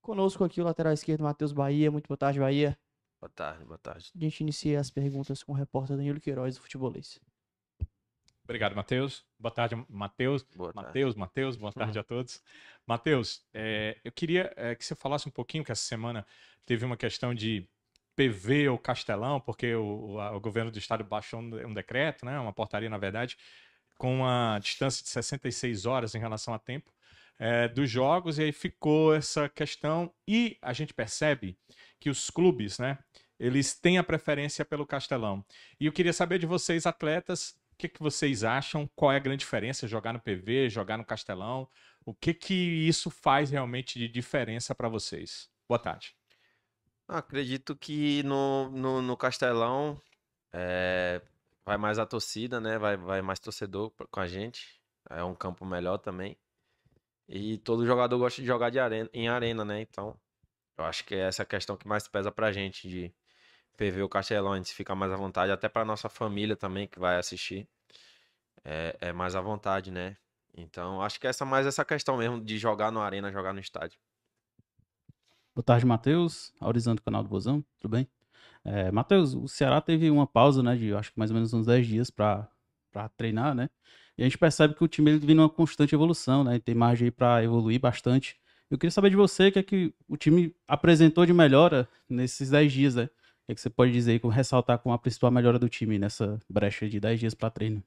Conosco aqui o lateral esquerdo, Matheus Bahia. Muito boa tarde, Bahia. Boa tarde, boa tarde. A gente inicia as perguntas com o repórter Danilo Queiroz, do Futebolês. Obrigado, Matheus. Boa tarde, Matheus. Boa tarde. Matheus, boa tarde a todos. Matheus, eu queria que você falasse um pouquinho, que essa semana teve uma questão de PV ou Castelão, porque o governo do estado baixou um decreto, né, uma portaria, na verdade, com uma distância de 66 horas em relação a tempo dos jogos, e aí ficou essa questão, e a gente percebe que os clubes, né, eles têm a preferência pelo Castelão. E eu queria saber de vocês, atletas, o que vocês acham? Qual é a grande diferença? Jogar no PV, jogar no Castelão? O que isso faz realmente de diferença para vocês? Boa tarde. Acredito que no Castelão vai mais a torcida, né? Vai mais torcedor com a gente. É um campo melhor também. E todo jogador gosta de jogar em arena, né? Então, eu acho que é essa questão que mais pesa pra gente de PV ou Castelão. A gente fica mais à vontade, até pra nossa família também que vai assistir. É mais à vontade, né? Então, acho que mais essa questão mesmo de jogar no arena, jogar no estádio. Boa tarde, Matheus. Aurizão do canal do Bozão, tudo bem? Matheus, o Ceará teve uma pausa, né, de acho que mais ou menos uns 10 dias para treinar, né? E a gente percebe que o time ele vem numa constante evolução, né? E tem margem aí para evoluir bastante. Eu queria saber de você o que é que o time apresentou de melhora nesses 10 dias, né? O que é que você pode dizer aí, ressaltar como a principal melhora do time nessa brecha de 10 dias para treino?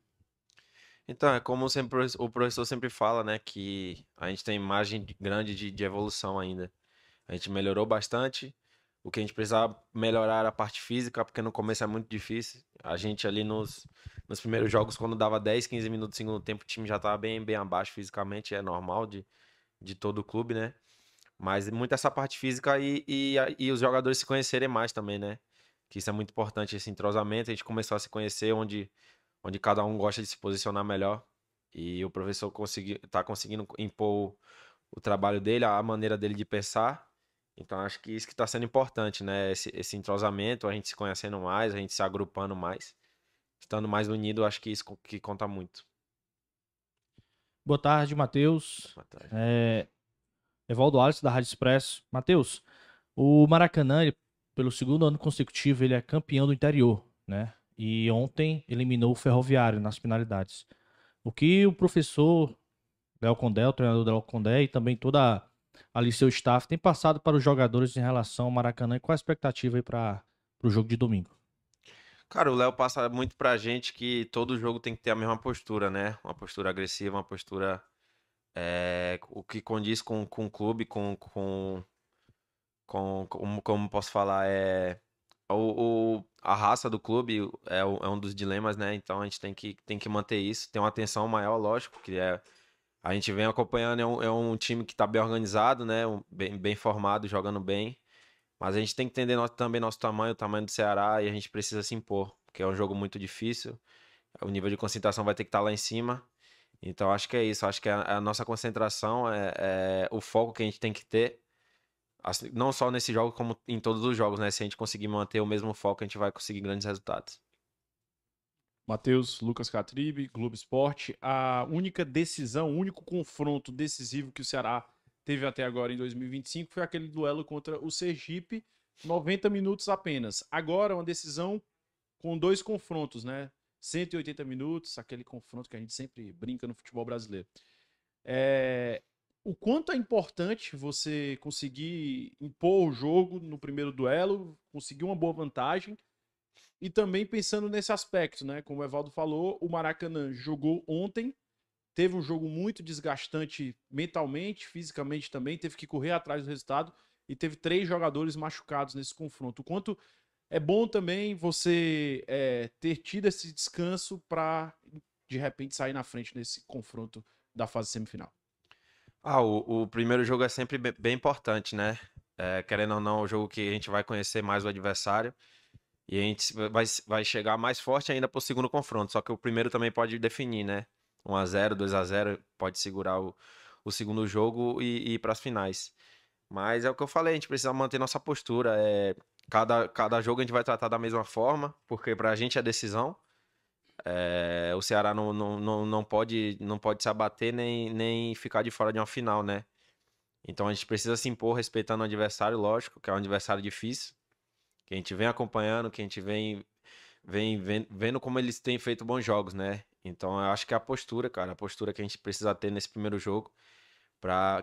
Então, é como sempre, o professor sempre fala, né, que a gente tem margem grande de evolução ainda. A gente melhorou bastante. O que a gente precisava melhorar era a parte física, porque no começo é muito difícil. A gente ali nos primeiros jogos, quando dava 10, 15 minutos do segundo tempo, o time já estava bem abaixo fisicamente, é normal de todo o clube, né? Mas muito essa parte física e os jogadores se conhecerem mais também, né? Que isso é muito importante, esse entrosamento. A gente começou a se conhecer onde cada um gosta de se posicionar melhor. E o professor tá conseguindo impor o trabalho dele, a maneira dele de pensar. Então acho que isso que está sendo importante, né? Esse entrosamento, a gente se conhecendo mais, a gente se agrupando mais, estando mais unido, acho que isso que conta muito. Boa tarde, Matheus. Boa tarde. Evaldo Alisson, da Rádio Expresso. Matheus, o Maracanã, pelo segundo ano consecutivo, ele é campeão do interior, né? E ontem eliminou o Ferroviário nas finalidades. O que o professor Léo Condé, o treinador Léo Condé e também toda ali seu staff tem passado para os jogadores em relação ao Maracanã e qual a expectativa aí para o jogo de domingo? Cara, o Léo passa muito pra gente que todo jogo tem que ter a mesma postura, né? Uma postura agressiva, uma postura o que condiz com o clube, como posso falar, a raça do clube é um dos dilemas, né? Então a gente tem que manter isso, ter uma atenção maior, lógico, a gente vem acompanhando, é um time que tá bem organizado, né? Bem formado, jogando bem. Mas a gente tem que entender também nosso tamanho, o tamanho do Ceará, e a gente precisa se impor, porque é um jogo muito difícil. O nível de concentração vai ter que estar lá em cima. Então acho que é isso. Acho que a nossa concentração é o foco que a gente tem que ter. Assim, não só nesse jogo, como em todos os jogos, né? Se a gente conseguir manter o mesmo foco, a gente vai conseguir grandes resultados. Matheus, Lucas Catribe, Globo Esporte. A única decisão, o único confronto decisivo que o Ceará teve até agora em 2025 foi aquele duelo contra o Sergipe, 90 minutos apenas. Agora, uma decisão com dois confrontos, né? 180 minutos, aquele confronto que a gente sempre brinca no futebol brasileiro. O quanto é importante você conseguir impor o jogo no primeiro duelo, conseguir uma boa vantagem. E também pensando nesse aspecto, né? Como o Evaldo falou, o Maracanã jogou ontem, teve um jogo muito desgastante mentalmente, fisicamente também, teve que correr atrás do resultado e teve 3 jogadores machucados nesse confronto. O quanto é bom também você ter tido esse descanso para, de repente, sair na frente nesse confronto da fase semifinal. O primeiro jogo é sempre bem importante, né? Querendo ou não, é o jogo que a gente vai conhecer mais o adversário. E a gente vai chegar mais forte ainda pro segundo confronto. Só que o primeiro também pode definir, né? 1-0, 2-0, pode segurar o segundo jogo e ir para as finais. Mas é o que eu falei, a gente precisa manter nossa postura. Cada jogo a gente vai tratar da mesma forma, porque pra gente é decisão. O Ceará não pode se abater nem ficar de fora de uma final, né? Então a gente precisa se impor respeitando o adversário, lógico, que é um adversário difícil, que a gente vem acompanhando, que a gente vendo como eles têm feito bons jogos, né? Então eu acho que é a postura, cara, a postura que a gente precisa ter nesse primeiro jogo,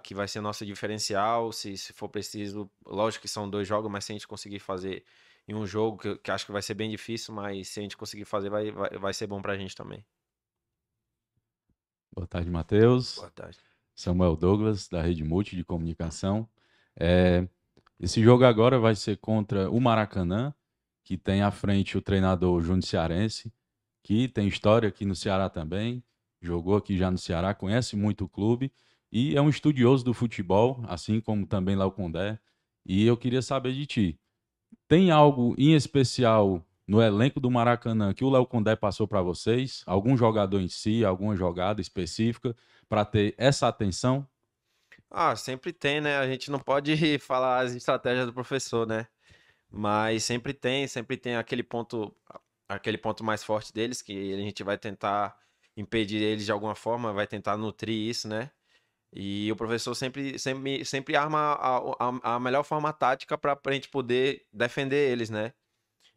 que vai ser nosso diferencial, se for preciso, lógico que são 2 jogos, mas se a gente conseguir fazer em um jogo, que acho que vai ser bem difícil, mas se a gente conseguir fazer, vai ser bom pra gente também. Boa tarde, Matheus. Boa tarde. Samuel Douglas, da Rede Multi de Comunicação. Esse jogo agora vai ser contra o Maracanã, que tem à frente o treinador Júnior Cearense, que tem história aqui no Ceará também, jogou aqui já no Ceará, conhece muito o clube e é um estudioso do futebol, assim como também Léo Condé. E eu queria saber de ti, tem algo em especial no elenco do Maracanã que o Léo Condé passou para vocês? Algum jogador em si, alguma jogada específica para ter essa atenção? Ah, sempre tem, né? A gente não pode falar as estratégias do professor, né? Mas sempre tem aquele ponto mais forte deles, que a gente vai tentar impedir eles de alguma forma, vai tentar nutrir isso, né? E o professor sempre arma a melhor forma tática para a gente poder defender eles, né?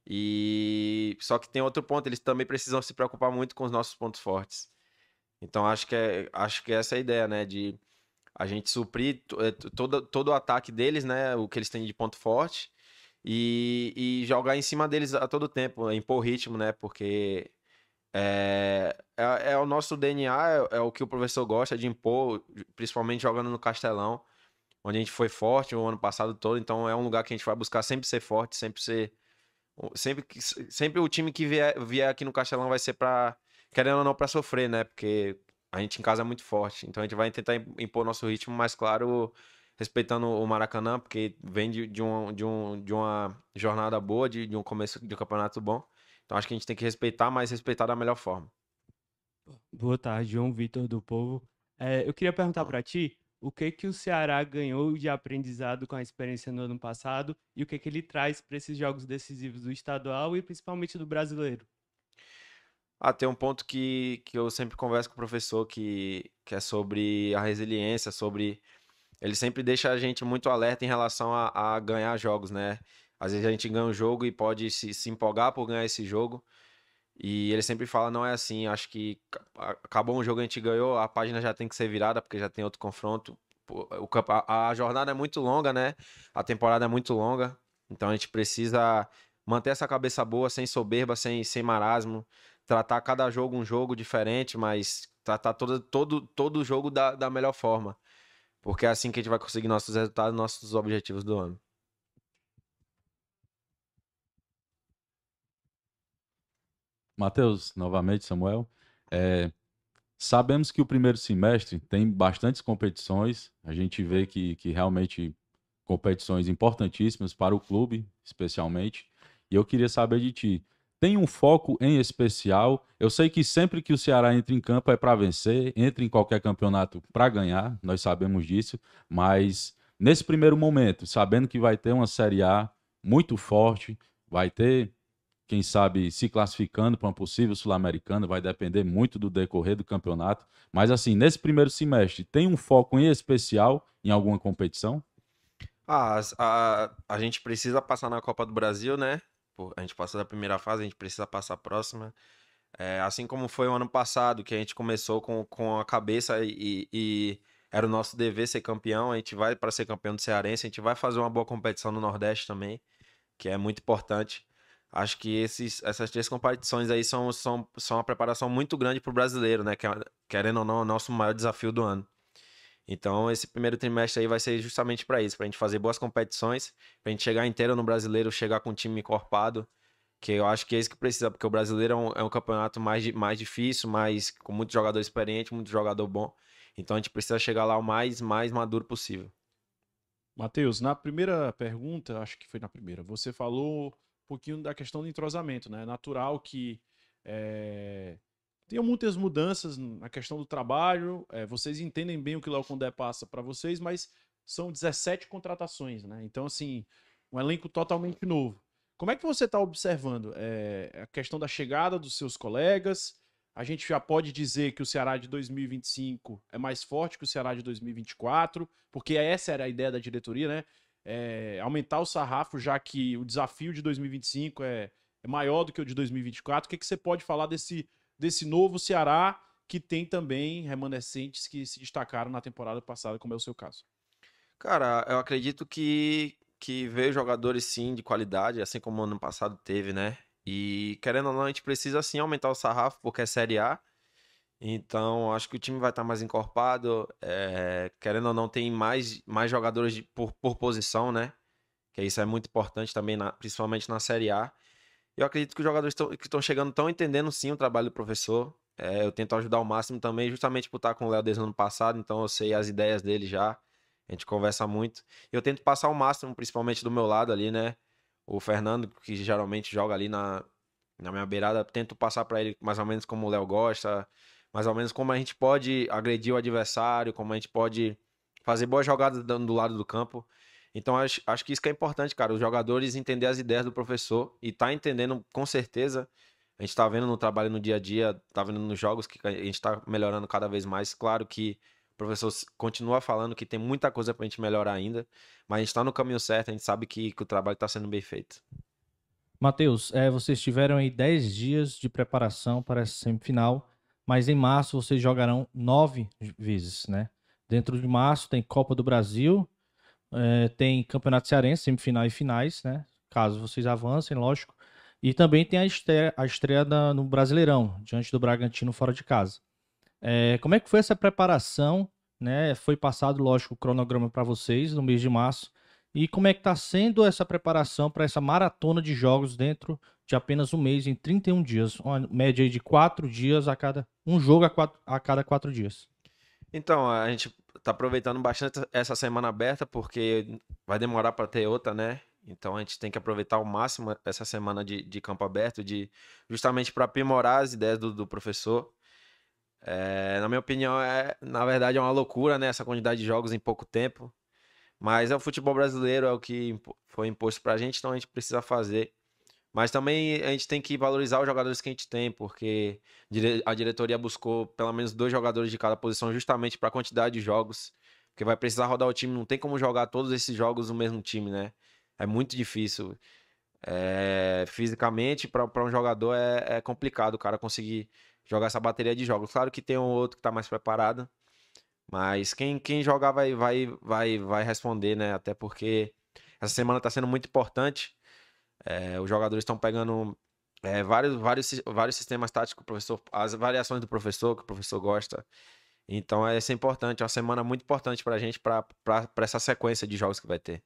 E só que tem outro ponto, eles também precisam se preocupar muito com os nossos pontos fortes. Então acho que essa é a ideia, né? De a gente suprir todo o ataque deles, né? O que eles têm de ponto forte e jogar em cima deles a todo tempo, impor ritmo, né? Porque é o nosso DNA, é o que o professor gosta de impor, principalmente jogando no Castelão, onde a gente foi forte o ano passado todo. Então é um lugar que a gente vai buscar sempre ser forte, sempre o time que vier aqui no Castelão vai ser para, querendo ou não, para sofrer, né? Porque a gente em casa é muito forte. Então a gente vai tentar impor nosso ritmo, mas claro, respeitando o Maracanã, porque vem de uma jornada boa, de um começo de campeonato bom. Então acho que a gente tem que respeitar, mas respeitar da melhor forma. Boa tarde, João Vitor do Povo. Eu queria perguntar para ti o que o Ceará ganhou de aprendizado com a experiência no ano passado e o que ele traz para esses jogos decisivos do estadual e principalmente do brasileiro. Tem um ponto que eu sempre converso com o professor que é sobre a resiliência, sobre. Ele sempre deixa a gente muito alerta em relação a ganhar jogos, né? Às vezes a gente ganha um jogo e pode se empolgar por ganhar esse jogo. E ele sempre fala, não é assim, acho que acabou um jogo, a gente ganhou, a página já tem que ser virada, porque já tem outro confronto. Pô, a jornada é muito longa, né? A temporada é muito longa. Então a gente precisa manter essa cabeça boa, sem soberba, sem marasmo. Tratar cada jogo um jogo diferente, mas tratar todo jogo da melhor forma. Porque é assim que a gente vai conseguir nossos resultados, nossos objetivos do ano. Matheus, novamente, Samuel. Sabemos que o primeiro semestre tem bastantes competições. A gente vê que realmente competições importantíssimas para o clube, especialmente. E eu queria saber de ti. Tem um foco em especial? Eu sei que sempre que o Ceará entra em campo é para vencer, entra em qualquer campeonato para ganhar, nós sabemos disso, mas nesse primeiro momento, sabendo que vai ter uma Série A muito forte, vai ter, quem sabe, se classificando para uma possível Sul-Americana, vai depender muito do decorrer do campeonato, mas assim, nesse primeiro semestre, tem um foco em especial em alguma competição? A gente precisa passar na Copa do Brasil, né? A gente passou da primeira fase, a gente precisa passar a próxima. Assim como foi o ano passado, que a gente começou com a cabeça e era o nosso dever ser campeão, a gente vai para ser campeão do Cearense, a gente vai fazer uma boa competição no Nordeste também, que é muito importante. Acho que essas 3 competições aí são uma preparação muito grande para o brasileiro, né? Querendo ou não, é o nosso maior desafio do ano. Então, esse primeiro trimestre aí vai ser justamente para isso, para a gente fazer boas competições, para a gente chegar inteiro no brasileiro, chegar com um time encorpado, que eu acho que é isso que precisa, porque o brasileiro é um campeonato mais difícil, com muito jogador experiente, muito jogador bom. Então, a gente precisa chegar lá o mais maduro possível. Matheus, na primeira pergunta, acho que foi na primeira, você falou um pouquinho da questão do entrosamento, né? É natural que tenham muitas mudanças na questão do trabalho, vocês entendem bem o que o Léo Condé passa para vocês, mas são 17 contratações, né? Então, assim, um elenco totalmente novo. Como é que você está observando a questão da chegada dos seus colegas, A gente já pode dizer que o Ceará de 2025 é mais forte que o Ceará de 2024, porque essa era a ideia da diretoria, né? Aumentar o sarrafo, já que o desafio de 2025 é maior do que o de 2024. O que você pode falar desse novo Ceará que tem também remanescentes que se destacaram na temporada passada, como é o seu caso? Cara, eu acredito que veio jogadores sim de qualidade, assim como ano passado teve, né? E querendo ou não, a gente precisa sim aumentar o sarrafo, porque é Série A. Então, acho que o time vai estar mais encorpado. Querendo ou não, tem mais jogadores por posição, né? Que isso é muito importante também, principalmente na Série A. Eu acredito que os jogadores que estão chegando estão entendendo sim o trabalho do professor. Eu tento ajudar ao máximo também, justamente por estar com o Léo desde o ano passado, então eu sei as ideias dele já. A gente conversa muito. Eu tento passar o máximo, principalmente do meu lado ali, né? O Fernando, que geralmente joga ali na minha beirada, tento passar para ele mais ou menos como o Léo gosta, mais ou menos como a gente pode agredir o adversário, como a gente pode fazer boas jogadas do lado do campo. Então, acho que isso que é importante, cara. Os jogadores entender as ideias do professor e tá entendendo com certeza. A gente tá vendo no trabalho no dia a dia, tá vendo nos jogos que a gente tá melhorando cada vez mais. Claro que o professor continua falando que tem muita coisa pra gente melhorar ainda, mas a gente tá no caminho certo, a gente sabe que o trabalho tá sendo bem feito. Matheus, vocês tiveram aí 10 dias de preparação para essa semifinal, mas em março vocês jogarão 9 vezes, né? Dentro de março tem Copa do Brasil, tem Campeonato Cearense, semifinal e finais, né? Caso vocês avancem, lógico. E também tem a estreia no Brasileirão, diante do Bragantino fora de casa. Como é que foi essa preparação, né? Foi passado, lógico, o cronograma para vocês no mês de março. E como é que está sendo essa preparação para essa maratona de jogos dentro de apenas um mês, em 31 dias? Uma média aí de 4 dias um jogo a cada 4 dias. Então, a gente tá aproveitando bastante essa semana aberta, porque vai demorar para ter outra, né? Então a gente tem que aproveitar ao máximo essa semana de campo aberto, justamente para aprimorar as ideias do professor. Na minha opinião, na verdade, é uma loucura, né? Essa quantidade de jogos em pouco tempo. Mas é o futebol brasileiro, é o que foi imposto pra gente, então a gente precisa fazer. Mas também a gente tem que valorizar os jogadores que a gente tem, porque a diretoria buscou pelo menos 2 jogadores de cada posição justamente para a quantidade de jogos. Porque vai precisar rodar o time, não tem como jogar todos esses jogos no mesmo time, né? É muito difícil. Fisicamente, para um jogador é complicado o cara conseguir jogar essa bateria de jogos. Claro que tem um outro que tá mais preparado, mas quem jogar vai responder, né? Até porque essa semana tá sendo muito importante. Os jogadores estão pegando vários sistemas táticos, professor, as variações do professor, que o professor gosta. Então, isso é importante, é uma semana muito importante pra gente, pra essa sequência de jogos que vai ter.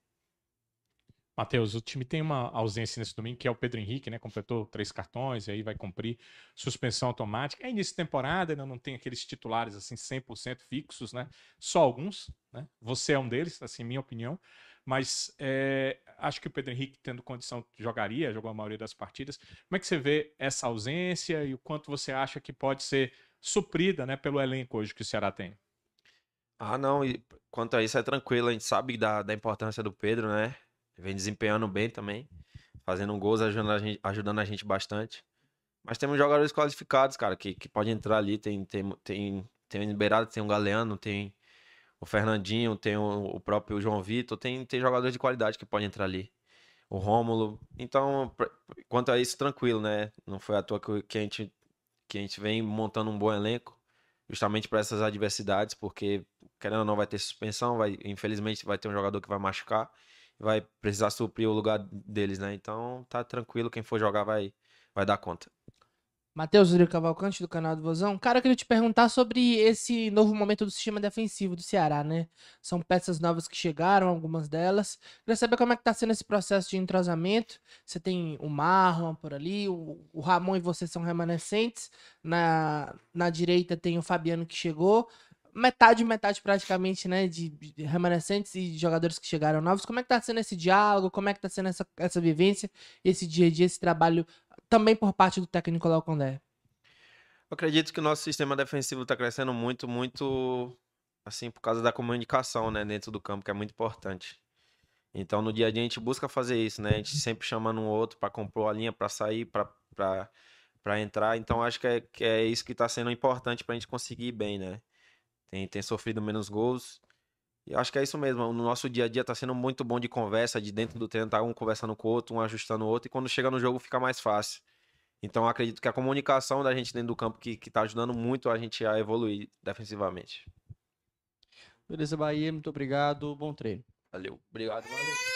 Matheus, o time tem uma ausência nesse domingo, que é o Pedro Henrique, né? Completou 3 cartões, e aí vai cumprir suspensão automática. É início de temporada, ainda não tem aqueles titulares assim 100% fixos, né? Só alguns, né? Você é um deles, assim, minha opinião. Mas acho que o Pedro Henrique, tendo condição, jogou a maioria das partidas. Como é que você vê essa ausência e o quanto você acha que pode ser suprida, né, pelo elenco hoje que o Ceará tem? Ah, não, e quanto a isso é tranquilo, a gente sabe da importância do Pedro, né? Vem desempenhando bem também, fazendo gols, ajudando a gente bastante. Mas temos jogadores qualificados, cara, que podem entrar ali. Tem o Beirada, tem o Galeano, tem o Fernandinho, tem o próprio João Vitor, tem jogadores de qualidade que podem entrar ali. O Rômulo. Então, quanto a isso, tranquilo, né? Não foi à toa que a gente vem montando um bom elenco, justamente para essas adversidades, porque, querendo ou não, vai ter suspensão, infelizmente vai ter um jogador que vai machucar, vai precisar suprir o lugar deles, né? Então, tá tranquilo, quem for jogar vai dar conta. Matheus Uriel Cavalcante, do canal do Vozão. Cara, eu queria te perguntar sobre esse novo momento do sistema defensivo do Ceará, né? São peças novas que chegaram, algumas delas. Queria saber como é que tá sendo esse processo de entrosamento. Você tem o Marlon por ali, o Ramon e você são remanescentes. Na direita tem o Fabiano que chegou. Metade praticamente, né, de remanescentes e de jogadores que chegaram novos. Como é que tá sendo esse diálogo? Como é que tá sendo essa vivência, esse dia a dia, esse trabalho também por parte do técnico Léo Condé? Eu acredito que o nosso sistema defensivo está crescendo muito, muito, assim, por causa da comunicação, né, dentro do campo, que é muito importante. Então, no dia a dia, a gente busca fazer isso, né? A gente sempre chamando um outro para compor a linha, para sair, para pra entrar. Então acho que é isso que tá sendo importante pra gente conseguir ir bem, né? Tem sofrido menos gols. E eu acho que é isso mesmo. No nosso dia a dia tá sendo muito bom de conversa, de dentro do treino, tá um conversando com o outro, um ajustando o outro, e quando chega no jogo fica mais fácil. Então eu acredito que a comunicação da gente dentro do campo que tá ajudando muito a gente a evoluir defensivamente. Beleza, Bahia, muito obrigado, bom treino. Valeu. Obrigado, valeu.